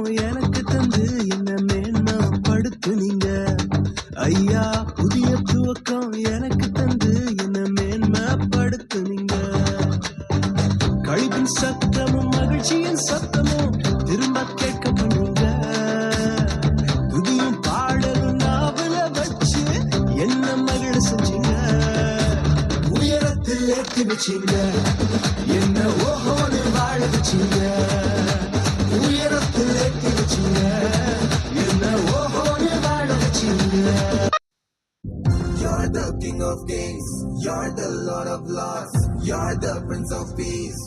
துக்கம் எனக்கு தந்து என்ன மேன்மைப்படுத்துனீங்க ஐயா. புதிய துவக்கம் எனக்கு தந்து என்ன மேன்மைப்படுத்துனீங்க. கழிப்பின் சத்தமும் மகிழ்ச்சியின் சத்தமும் திரும்ப கேட்க பண்ணுங்க. துதியும் பாடலும் நாவல வச்சு என்ன மகிழ செஞ்சீங்க. உயரத்தில் ஏற்றி வச்சீங்க, என்ன ஓஹோன்னு வாழ வச்சீங்க. உயரத்தில் ஏற்றி வச்சீங்க, என்ன ஓஹோன்னு வாழ வச்சீங்க. You're the King of Kings, you're the Lord of Lords, you're the Prince of Peace.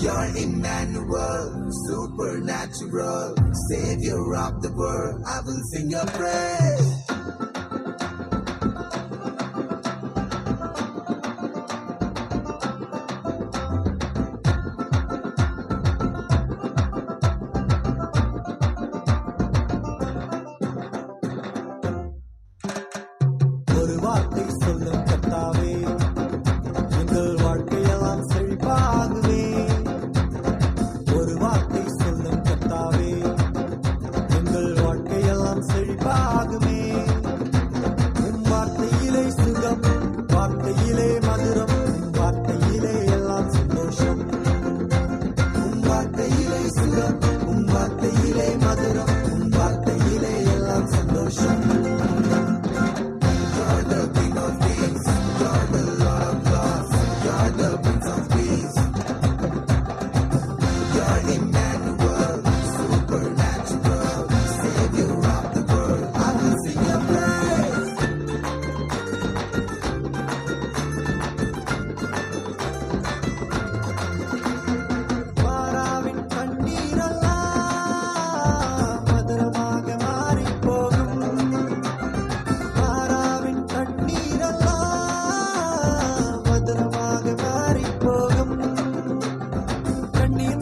You're Emmanuel, supernatural, Savior of the world. I will sing your praise. ஒரு வார்த்தை சொல்லும் கர்த்தாவே, எங்கள் வாழ்க்கையெல்லாம் செழிப்பாகுவே. ஒரு வார்த்தை சொல்லும் கர்த்தாவே, எங்கள் வாழ்க்கையெல்லாம் செழிப்பாகுமே. உம் வார்த்தையிலே சுகம், வார்த்தையிலே மதுரம், வார்த்தையிலே எல்லாம் சந்தோஷம். உம் வார்த்தையிலே சுகம், உம் வார்த்தையிலே மதுரம், உம் வார்த்தையிலே எல்லாம் சந்தோஷம். You're the King of Kings, you're the Lord of Lords, you're the Prince of Peace. You're Emmanuel, supernatural, Savior of the world. I will sing your praise. மாறாவின் கண்ணீரெல்லாம் மதுரமாக மாறிப் போகும். மாறாவின் கண்ணீரெல்லாம் மதுரமாக மாறிப் போகும். கண்ணீர்